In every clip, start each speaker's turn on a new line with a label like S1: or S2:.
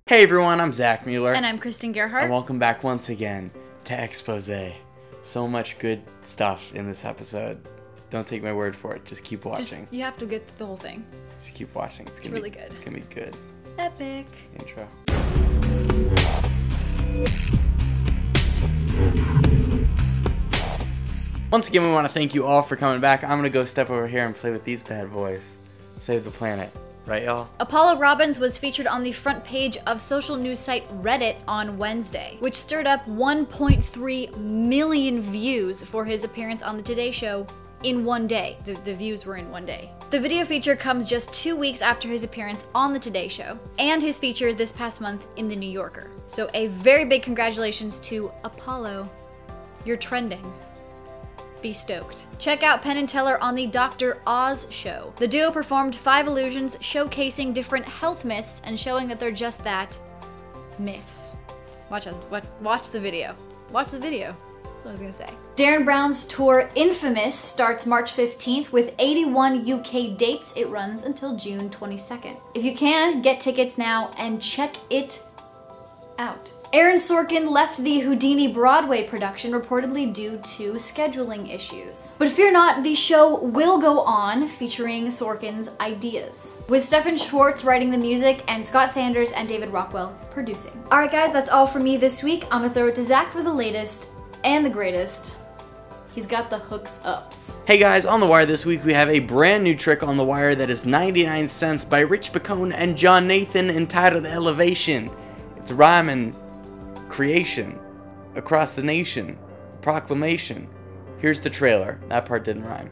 S1: Hey everyone, I'm Zach Mueller.
S2: And I'm Kristen Gerhardt.
S1: And welcome back once again to Exposé. So much good stuff in this episode. Don't take my word for it, just keep watching.
S2: You have to get the whole thing.
S1: Just keep watching. It's
S2: really good.
S1: It's gonna be good.
S2: Epic.
S1: Intro. Once again, we want to thank you all for coming back. I'm gonna go step over here and play with these bad boys. Save the planet. Right, y'all?
S2: Apollo Robbins was featured on the front page of social news site Reddit on Wednesday, which stirred up 1.3 million views for his appearance on the Today Show in one day. The views were in one day. The video feature comes just 2 weeks after his appearance on the Today Show and his feature this past month in the New Yorker. So a very big congratulations to Apollo. You're trending. Be stoked. Check out Penn and Teller on the Dr. Oz show. The duo performed 5 illusions showcasing different health myths and showing that they're just that, myths. Watch the video. Watch the video. That's what I was gonna say. Darren Brown's tour Infamous starts March 15th with 81 UK dates. It runs until June 22nd. If you can, get tickets now and check it out. Aaron Sorkin left the Houdini Broadway production reportedly due to scheduling issues. But fear not, the show will go on, featuring Sorkin's ideas, with Stephen Schwartz writing the music and Scott Sanders and David Rockwell producing. Alright guys, that's all for me this week. I'm gonna throw it to Zach for the latest and the greatest. He's got the hooks up.
S1: Hey guys, on The Wire this week we have a brand new trick on The Wire that is 99 cents by Rich Picone and John Nathan entitled Elevation. It's rhyming creation across the nation, proclamation. Here's the trailer. That part didn't rhyme.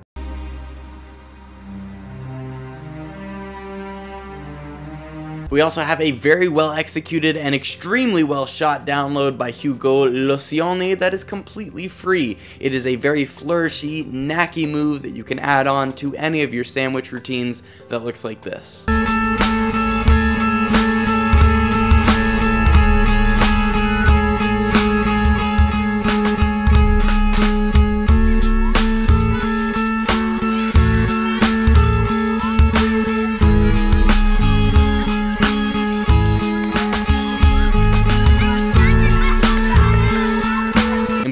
S1: We also have a very well executed and extremely well shot download by Hugo Locioni that is completely free. It is a very flourishy, knacky move that you can add on to any of your sandwich routines that looks like this.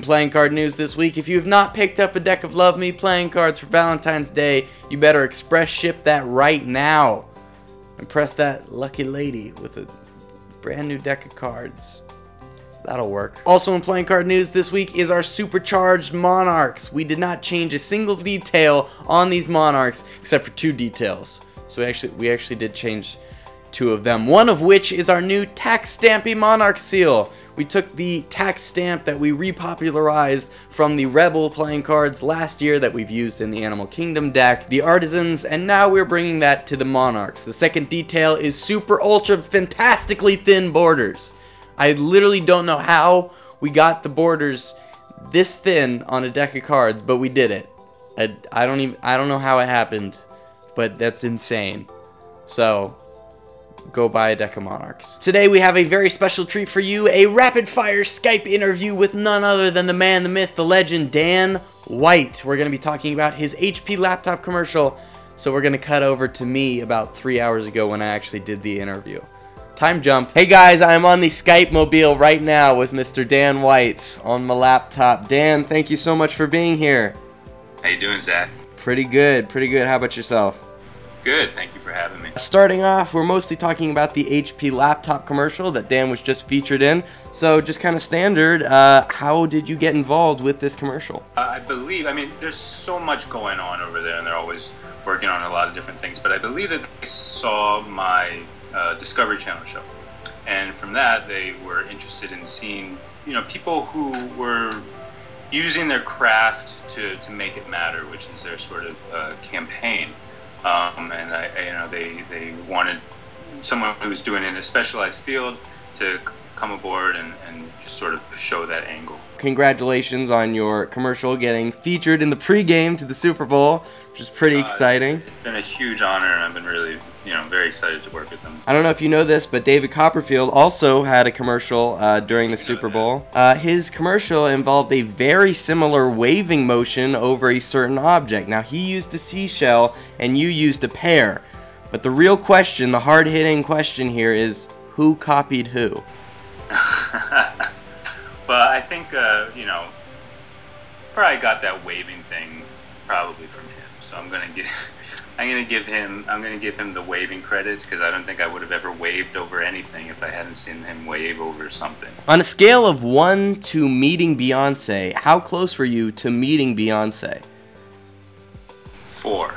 S1: Playing card news this week. If you have not picked up a deck of Love Me playing cards for Valentine's Day, you better express ship that right now. Impress that lucky lady with a brand new deck of cards. That'll work. Also in playing card news this week is our supercharged Monarchs. We did not change a single detail on these Monarchs except for 2 details. So we actually did change 2 of them. One of which is our new tax stampy Monarch seal. We took the tax stamp that we repopularized from the Rebel playing cards last year that we've used in the Animal Kingdom deck, the Artisans, and now we're bringing that to the Monarchs. The second detail is super ultra fantastically thin borders. I literally don't know how we got the borders this thin on a deck of cards, but we did it. I don't know how it happened, but that's insane. So go buy a deck of Monarchs. Today we have a very special treat for you, a rapid-fire Skype interview with none other than the man, the myth, the legend, Dan White. We're going to be talking about his HP laptop commercial, so we're going to cut over to me about 3 hours ago when I actually did the interview. Time jump. Hey guys, I'm on the Skype mobile right now with Mr. Dan White on my laptop. Dan, thank you so much for being here.
S3: How you doing, Zach?
S1: Pretty good, pretty good. How about yourself?
S3: Good, thank you for having me.
S1: Starting off, we're mostly talking about the HP laptop commercial that Dan was just featured in. So just kind of standard, how did you get involved with this commercial?
S3: I mean, there's so much going on over there and they're always working on a lot of different things, but I believe that they saw my Discovery Channel show. And from that, they were interested in seeing, people who were using their craft to make it matter, which is their sort of campaign. And they wanted someone who was doing it in a specialized field to come aboard and just sort of show that angle.
S1: Congratulations on your commercial getting featured in the pregame to the Super Bowl, which is pretty exciting.
S3: It's been a huge honor, and I've been really, very excited to work with them.
S1: I don't know if you know this, but David Copperfield also had a commercial during the Super Bowl. His commercial involved a very similar waving motion over a certain object. Now, he used a seashell, and you used a pear. But the real question, the hard-hitting question here is, who copied who?
S3: But I think, you know, probably got that waving thing probably from him. So I'm gonna give him the waving credits, because I don't think I would have ever waved over anything if I hadn't seen him wave over something.
S1: On a scale of 1 to meeting Beyonce, how close were you to meeting Beyonce?
S3: 4.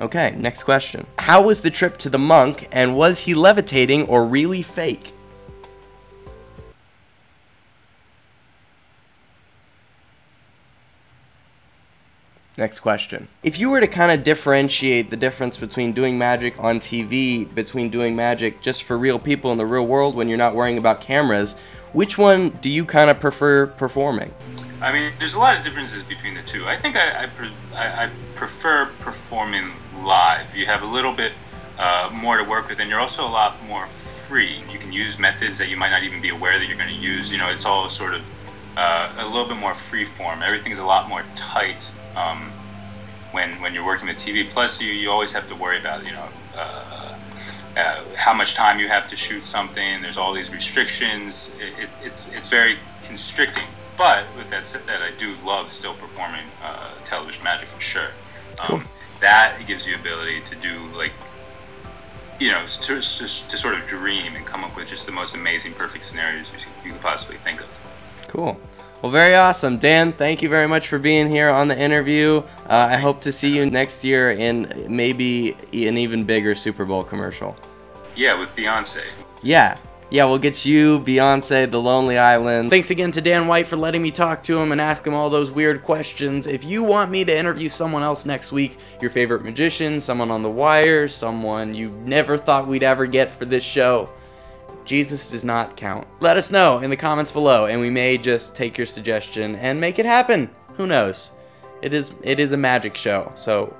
S1: Okay, next question. How was the trip to the monk, and was he levitating or really fake? Next question. If you were to kind of differentiate the difference between doing magic on TV, between doing magic just for real people in the real world when you're not worrying about cameras, which one do you kind of prefer performing?
S3: I mean, there's a lot of differences between the two. I think I prefer performing live. You have a little bit more to work with, and you're also a lot more free. You can use methods that you might not even be aware that you're going to use. You know, it's all sort of a little bit more free form. Everything's a lot more tight when you're working with TV. Plus, you always have to worry about, you know, how much time you have to shoot something. There's all these restrictions. It's very constricting. But with that said, I do love still performing television magic for sure.
S1: Cool.
S3: That gives you ability to do, like, you know, to sort of dream and come up with just the most amazing, perfect scenarios you could possibly think of.
S1: Cool. Well, very awesome. Dan, thank you very much for being here on the interview. I hope to see you next year in maybe an even bigger Super Bowl commercial.
S3: Yeah, with Beyonce.
S1: Yeah, we'll get you, Beyonce, The Lonely Island. Thanks again to Dan White for letting me talk to him and ask him all those weird questions. If you want me to interview someone else next week, your favorite magician, someone on The Wire, someone you never thought we'd ever get for this show, Jesus does not count. Let us know in the comments below, and we may just take your suggestion and make it happen. Who knows? It is a magic show, so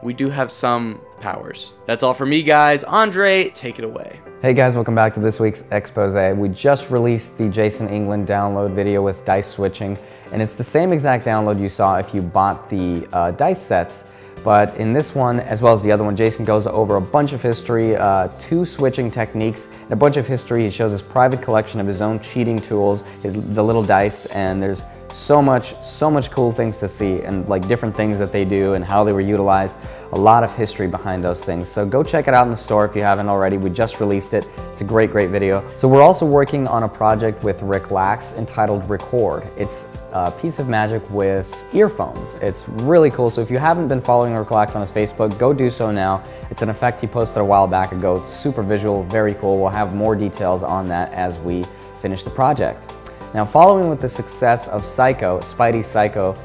S1: we do have some powers. That's all for me, guys. Andre, take it away.
S4: Hey guys, welcome back to this week's Exposé. We just released the Jason England download video with dice switching, and it's the same exact download you saw if you bought the dice sets. But in this one, as well as the other one, Jason goes over a bunch of history, 2 switching techniques, and a bunch of history. He shows his private collection of his own cheating tools, the little dice, and there's so much cool things to see, and like different things that they do and how they were utilized. A lot of history behind those things. So go check it out in the store if you haven't already. We just released it. It's a great video. So we're also working on a project with Rick Lax entitled Record. It's a piece of magic with earphones. It's really cool. So if you haven't been following Rick Lax on his Facebook, go do so now. It's an effect he posted a while back ago. It's super visual, very cool. We'll have more details on that as we finish the project. Now, following with the success of Psycho, Spidey Psycho,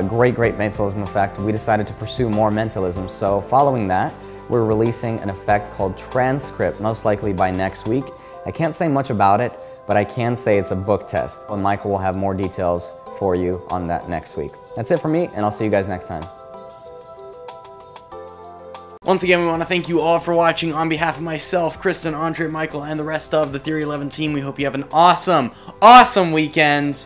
S4: great mentalism effect, we decided to pursue more mentalism. So following that, we're releasing an effect called Transcript, most likely by next week. I can't say much about it, but I can say it's a book test. And Michael will have more details for you on that next week. That's it for me, and I'll see you guys next time.
S1: Once again, we want to thank you all for watching. On behalf of myself, Kristen, Andre, Michael, and the rest of the theory11 team, we hope you have an awesome weekend.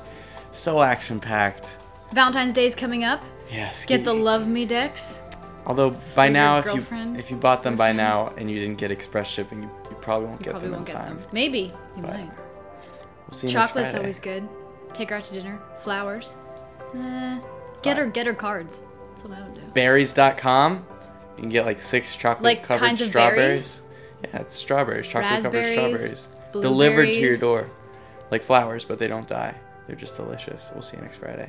S1: So action-packed.
S2: Valentine's Day is coming up.
S1: Yes.
S2: Get the Love Me decks.
S1: Although by now,
S2: girlfriend,
S1: if you bought them by now and you didn't get express shipping, you probably won't get them in time.
S2: Maybe you might.
S1: We'll see you
S2: Chocolate's
S1: next Friday.
S2: always good. Take her out to dinner. Flowers. Get her cards. That's what I would do.
S1: Berries.com. You can get like 6 chocolate covered
S2: kinds of
S1: strawberries. Yeah, it's strawberries, chocolate covered
S2: Raspberries,
S1: strawberries. Delivered to your
S2: blueberries.
S1: door. Like flowers, but they don't die. They're just delicious. We'll see you next Friday.